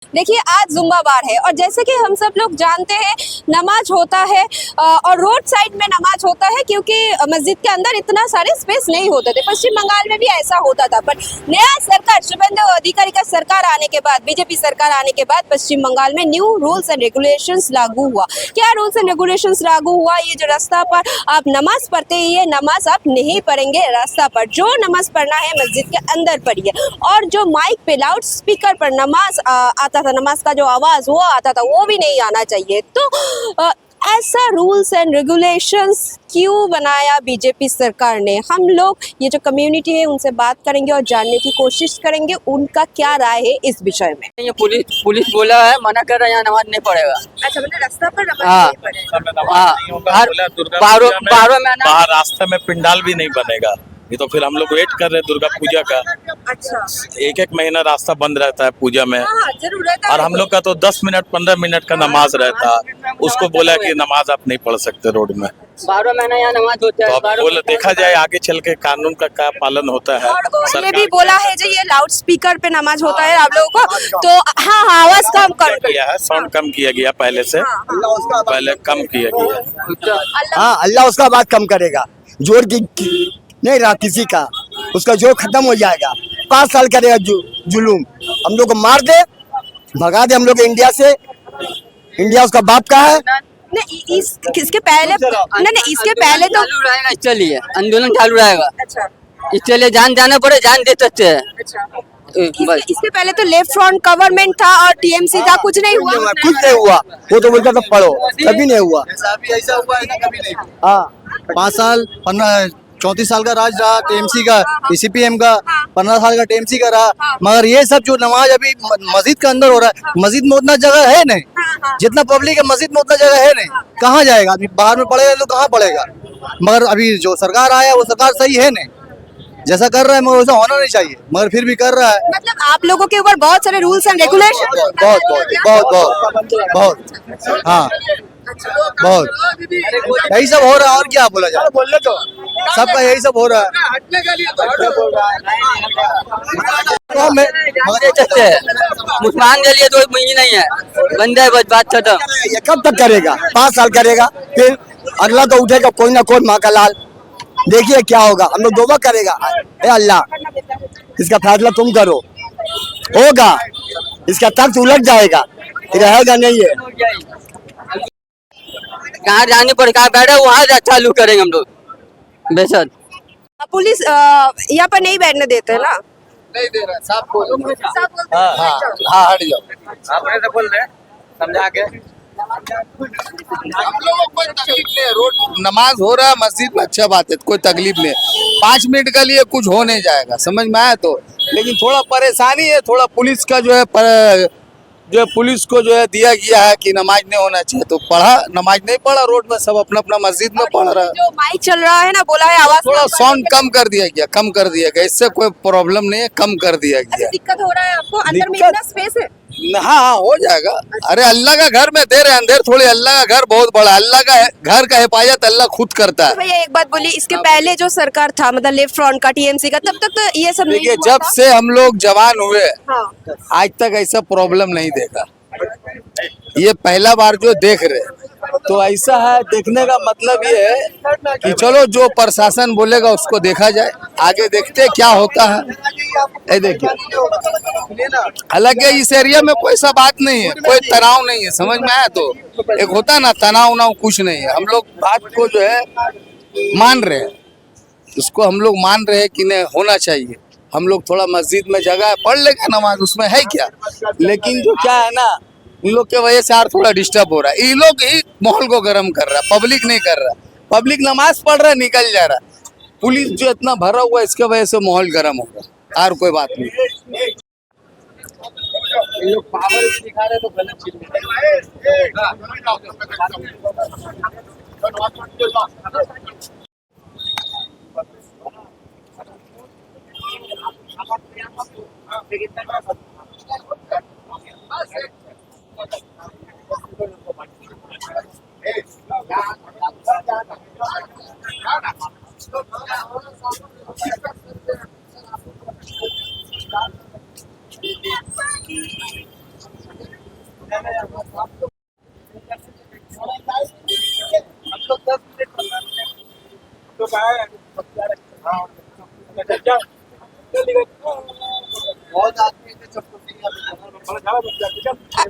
देखिए आज जुम्माबार है और जैसे कि हम सब लोग जानते हैं नमाज होता है और रोड साइड में नमाज होता है क्योंकि मस्जिद के अंदर इतना सारे स्पेस नहीं होते थे। पश्चिम बंगाल में भी ऐसा होता था, पर नया सरकार शुभेंदु अधिकारी का सरकार आने के बाद, बीजेपी सरकार आने के बाद पश्चिम बंगाल में न्यू रूल्स एंड रेगुलेशंस लागू हुआ। क्या रूल्स एंड रेगुलेशंस लागू हुआ? ये जो रास्ता पर आप नमाज पढ़ते हैं ये नमाज आप नहीं पढ़ेंगे रास्ता पर, जो नमाज पढ़ना है मस्जिद के अंदर पढ़िए। और जो माइक पे लाउड स्पीकर पर नमाज आता था, नमाज का जो आवाज वो आता था वो भी नहीं आना चाहिए। तो ऐसा रूल्स एंड रेगुलेशंस क्यों बनाया बीजेपी सरकार ने? हम लोग ये जो कम्युनिटी है उनसे बात करेंगे और जानने की कोशिश करेंगे उनका क्या राय है इस विषय में। ये पुलिस बोला है, मना कर रहा है, यहाँ नमाज नहीं पड़ेगा। अच्छा, मतलब रास्ता पर नमाज नहीं पढ़ेगा। बारह में बाहर रास्ते में पंडाल भी नहीं बनेगा। ये तो फिर हम लोग वेट कर रहे हैं दुर्गा पूजा का। अच्छा, एक महीना रास्ता बंद रहता है पूजा में। हाँ, जरूर रहता है। और हम लोग का तो 10 मिनट 15 मिनट का नमाज रहता है। उसको बोला कि नमाज आप नहीं पढ़ सकते रोड में। 12 महीना यहाँ नमाज होता तो है। अब बोले देखा जाए आगे चल के कानून का क्या पालन होता है। और ये भी बोला है जो ये लाउड स्पीकर पे नमाज होता है आप लोगों को, तो हाँ आवाज कम कर किया है, साउंड कम किया गया पहले से। पहले कम किया गया। हाँ, अल्लाह उसका बात कम करेगा। जोर की नहीं रहा किसी का, उसका जोर खत्म हो जाएगा। 5 साल करेगा जुलूम, हम लोग को मार दे, भगा दे हम लोग इंडिया से। इंडिया उसका बाप का है। नहीं, इसके पहले नहीं, इसके पहले तो चालू रहेगा, चलिए आंदोलन चालू रहेगा। अच्छा, इसलिए जान जाना पड़े, जान दे सकते हैं। अच्छा। बस इसके पहले तो लेफ्ट फ्रंट गवर्नमेंट था और टीएमसी था, कुछ नहीं हुआ। कुछ नहीं हुआ, वो तो बोलता था पढ़ो, कभी नहीं हुआ। हाँ, 5 साल 34 साल का राज रहा टीएमसी का, सीपीएम का 15 साल का टीएमसी का रहा। मगर ये सब जो नमाज अभी मस्जिद के अंदर हो रहा है, मस्जिद में उतना जगह है नहीं। जितना पब्लिक है मस्जिद में उतना जगह है नहीं, कहाँ जाएगा आदमी? बाहर में पड़ेगा तो कहाँ पड़ेगा? मगर अभी जो सरकार आया वो सरकार सही है नहीं, जैसा कर रहा है मगर वैसा होना नहीं चाहिए, मगर फिर भी कर रहा है। मतलब आप लोगों के ऊपर बहुत सारे रूल्स एंड रेगुलेशन। बहुत बहुत बहुत बहुत बहुत हाँ बहुत यही सब हो रहा है। और क्या बोला जाए, सबका यही सब हो रहा है। मगर ये सकते हैं, मुसलमान के लिए तो मुझे नहीं है, बंद है बस, बात खत्म। ये कब तक करेगा? 5 साल करेगा, फिर अगला तो उठेगा कोई ना कोई, माँ का लाल। देखिए क्या होगा, हम लोग दुआ करेगा, ए अल्लाह इसका फैसला तुम करो। होगा, इसका तख्त उलट जाएगा, रहेगा नहीं है। कहाँ जाने पर कहाँ बैठे वहाँ चालू करेंगे हम लोग बेशक। पुलिस यहाँ पर नहीं बैठने देते ना? नहीं दे रहा, साफ बोलो। हाँ, हट जाओ। आपने तो बोल रहे समझा के। हम लोगों को कोई तकलीफ नहीं है, रोड नमाज हो रहा है मस्जिद में, अच्छा बात है, कोई तकलीफ नहीं। 5 मिनट के लिए कुछ हो नहीं जाएगा, समझ में आया तो। लेकिन थोड़ा परेशानी है, थोड़ा पुलिस का जो है पुलिस को जो है दिया गया है कि नमाज नहीं होना चाहिए, तो पढ़ा, नमाज नहीं पढ़ा, रोड में सब अपना अपना मस्जिद में पढ़ रहा है। जो माइक चल रहा है ना, बोला है आवाज थोड़ा साउंड कम कर दिया गया, इससे कोई प्रॉब्लम नहीं है, कम कर दिया गया। दिक्कत हो रहा है आपको? अंदर में दिक्कत- इतना स्पेस है? हाँ, हो जाएगा। अरे अल्लाह का घर में दे रहे हैं, अंधेर थोड़ी, अल्लाह का घर बहुत बड़ा, अल्लाह का घर का हिफाजत अल्लाह खुद करता है। भैया एक बात बोली, इसके पहले जो सरकार था मतलब लेफ्ट फ्रंट का, टीएमसी का, तब तक तो ये सब नहीं देखिए, हुआ जब था। से हम लोग जवान हुए हाँ। आज तक ऐसा प्रॉब्लम नहीं देखा। ये पहला बार जो देख रहे, तो ऐसा है, देखने का मतलब ये है कि चलो जो प्रशासन बोलेगा उसको देखा जाए, आगे देखते क्या होता है। ये देखिए, हालांकि इस एरिया में कोई सा बात नहीं है, कोई तनाव नहीं है, समझ में आया तो। एक होता है ना तनाव उनाव, कुछ नहीं है। हम लोग बात को जो है मान रहे हैं, इसको हम लोग मान रहे हैं कि नहीं होना चाहिए। हम लोग थोड़ा मस्जिद में जगह है, पढ़ लेंगे नमाज, उसमें है क्या। लेकिन जो क्या है ना, इन लोग के वजह से यार थोड़ा डिस्टर्ब हो रहा है। ये लोग ही माहौल को गर्म कर रहा है, पब्लिक नहीं कर रहा। पब्लिक नमाज पढ़ रहा है, निकल जा रहा है। पुलिस जो इतना भरा हुआ है, इसके वजह से माहौल गर्म हो रहा है, और कोई बात नहीं। ये लोग पावर दिखा रहे तो गलत चीज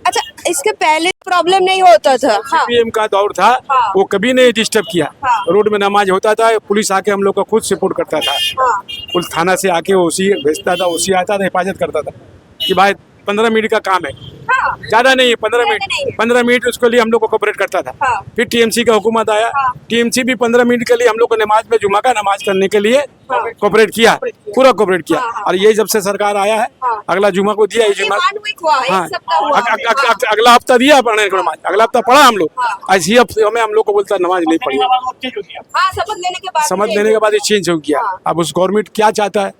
अच्छा, इसके पहले प्रॉब्लम नहीं होता था। हाँ। पीएम का दौर था, हाँ। वो कभी नहीं डिस्टर्ब किया। हाँ। रोड में नमाज होता था, पुलिस आके हम लोग को खुद सपोर्ट करता था। हाँ। पुलिस थाना से आके ओसी भेजता था, ओसी आता था, हिफाजत करता था कि भाई 15 मिनट का काम है, हाँ। ज्यादा नहीं है, 15 ज्यादा नहीं है। मिनट 15 मिनट उसके लिए हम लोग को कोऑपरेट करता था। हाँ। फिर टीएमसी का हुकूमत आया, हाँ। टीएमसी भी 15 मिनट के लिए हम लोग को नमाज में जुमा का नमाज करने के लिए हाँ। कोऑपरेट किया, पूरा कोऑपरेट किया। हाँ, हाँ। और ये जब से सरकार आया है, हाँ। अगला जुमा को दिया, ये जुमा 1 वीक हुआ, एक हाँ, सप्ताह हुआ। हाँ। अगला हफ्ता दिया पढ़ने को नमाज, अगला हफ्ता पढ़ा हम लोग। हाँ। ऐसी हफ्ते में हम लोग को बोलता नमाज नहीं पढ़ी, हाँ, शपथ लेने के बाद समझ लेने के बाद ये चेंज हो गया। हाँ। अब उस गवर्नमेंट क्या चाहता है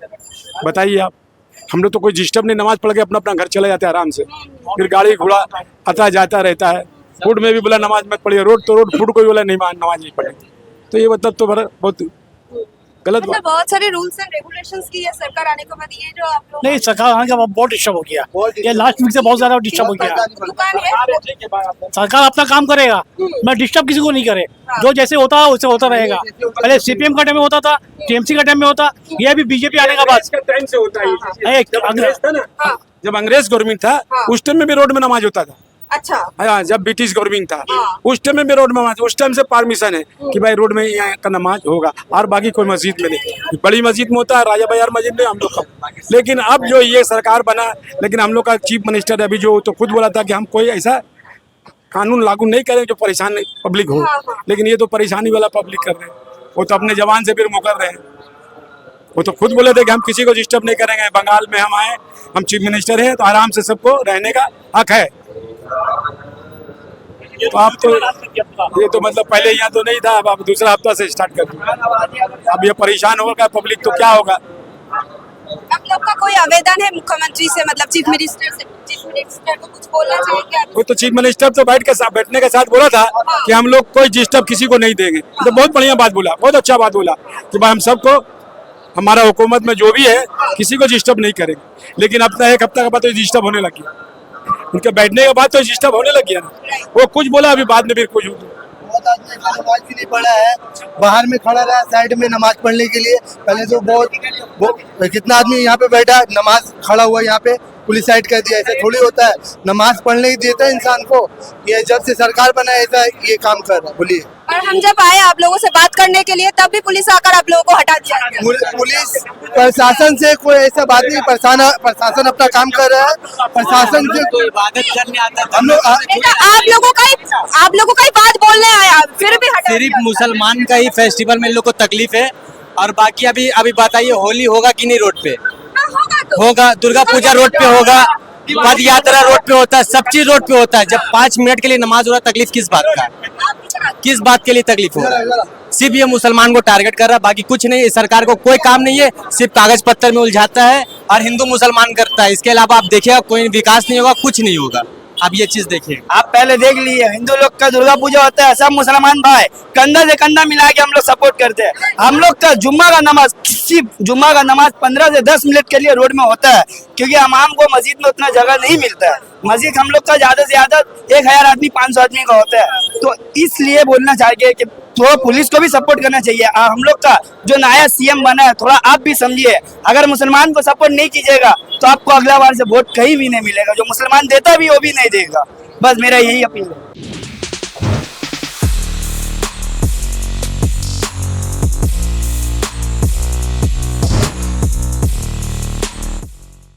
बताइए आप। हम लोग तो कोई डिस्टर्ब नहीं, नमाज पढ़ के अपना अपना घर चले जाते हैं आराम से। फिर गाड़ी घोड़ा आता जाता रहता है, फूड में भी बोला नमाज मत पढ़िए, रोड तो रोड, फूड को भी बोला नहीं नमाज नहीं पढ़े। तो ये मतलब तो बहुत गलत मतलब बात। बहुत सारे रूल्स एंड रेगुलेशंस की है सरकार आने के बाद, ये जो आप लोग नहीं, सरकार आने के बाद बहुत डिस्टर्ब हो गया। ये लास्ट वीक से बहुत ज्यादा डिस्टर्ब हो गया। दुकान है, सरकार अपना काम करेगा, मैं डिस्टर्ब किसी को नहीं करे। जो जैसे होता है वैसे होता रहेगा। पहले सीपीएम का टाइम में होता था, टीएमसी का टाइम में होता, ये अभी बीजेपी आने के बाद टाइम से होता है। जब अंग्रेज था ना, हाँ। जब अंग्रेज गवर्नमेंट था, हाँ। उस टाइम में भी रोड में नमाज होता था। अच्छा, हाँ, जब ब्रिटिश गवर्नमेंट था, हाँ। उस टाइम में भी रोड में नमाज, उस टाइम से परमिशन है कि भाई रोड में यहाँ का नमाज होगा, और बाकी कोई मस्जिद में नहीं। बड़ी मस्जिद में होता है, राजा बाजार मस्जिद में हम लोग का। लेकिन अब जो ये सरकार बना, लेकिन हम लोग का चीफ मिनिस्टर अभी जो तो खुद बोला था कि हम कोई ऐसा कानून लागू नहीं करें जो परेशान पब्लिक हो। हाँ, हाँ। लेकिन ये तो परेशानी वाला पब्लिक कर रहे हैं, वो तो अपने जवान से फिर मुकर रहे हैं। वो तो खुद बोले थे कि हम किसी को डिस्टर्ब नहीं करेंगे, बंगाल में हम आए, हम चीफ मिनिस्टर हैं तो आराम से सबको रहने का हक है। तो आप तो ये तो मतलब पहले यहाँ तो नहीं था, अब आप दूसरा हफ्ता से स्टार्ट कर दिया। अब ये परेशान होगा पब्लिक तो क्या होगा। आप लोग का कोई आवेदन है मुख्यमंत्री से, मतलब चीफ मिनिस्टर को कुछ बोलना चाहेंगे आप? वो तो चीफ मिनिस्टर तो बैठने के साथ बोला था कि हम लोग कोई डिस्टर्ब किसी को नहीं देंगे। तो बहुत बढ़िया बात बोला, बहुत अच्छा बात बोला कि भाई हम सबको, हमारा हुकूमत में जो भी है किसी को डिस्टर्ब नहीं करेंगे। लेकिन अपना एक हफ्ता के बाद तो डिस्टर्ब होने लगी, उनके बैठने के बाद तो डिस्टर्ब होने लग गया ना। वो कुछ बोला, अभी बाद में फिर कुछ बहुत आदमी नमाज भी नहीं पढ़ा है, बाहर में खड़ा रहा साइड में नमाज पढ़ने के लिए। पहले तो बहुत कितना आदमी यहाँ पे बैठा है, नमाज खड़ा हुआ यहाँ पे, पुलिस साइड कर दिया। ऐसा थोड़ी होता है, नमाज पढ़ने ही देता है इंसान को। ये जब से सरकार बना है ऐसा ये काम कर रहा है। बोलिए। और हम जब आए आप लोगों से बात करने के लिए, तब भी पुलिस आकर आप लोगों को हटा दिया। पुलिस प्रशासन से कोई ऐसा बात नहीं, प्रशासन अपना काम कर रहा है। प्रशासन से कोई इबादत करने आता था, हम लोग आप लोगों का ही बात बोलने आया, फिर भी हटा सिर्फ दिया। मुसलमान का ही फेस्टिवल में इन लोग को तकलीफ है। और बाकी अभी बताइए, होली होगा कि नहीं रोड पे? हाँ, होगा तो। होगा, दुर्गा पूजा रोड पे होगा, पद यात्रा रोड पे होता है, सब चीज रोड पे होता है। जब 5 मिनट के लिए नमाज हो रहा है, तकलीफ किस बात का? किस बात के लिए तकलीफ हो रहा है? सिर्फ ये मुसलमान को टारगेट कर रहा है, बाकी कुछ नहीं। इस सरकार को कोई काम नहीं है, सिर्फ कागज पत्थर में उलझाता है और हिंदू मुसलमान करता है। इसके अलावा आप देखिएगा कोई विकास नहीं होगा, कुछ नहीं होगा। आप ये चीज देखिए, आप पहले देख लीजिए, हिंदू लोग का दुर्गा पूजा होता है, सब मुसलमान भाई कंधा से कंधा मिला के हम लोग सपोर्ट करते हैं। हम लोग का जुम्मा का नमाज, सिर्फ जुम्मा का नमाज 15 से 10 मिनट के लिए रोड में होता है, क्योंकि हमाम को मस्जिद में उतना जगह नहीं मिलता है। मस्जिद हम लोग का ज्यादा से ज्यादा 1000 आदमी 500 आदमी का होता है। तो इसलिए बोलना चाहिए कि तो पुलिस को भी सपोर्ट करना चाहिए। हम लोग का जो नया सीएम बना है, थोड़ा आप भी समझिए। अगर मुसलमान को सपोर्ट नहीं कीजिएगा तो आपको अगला बार से वोट कहीं भी नहीं मिलेगा। जो मुसलमान देता भी वो भी नहीं देगा। बस मेरा यही अपील है।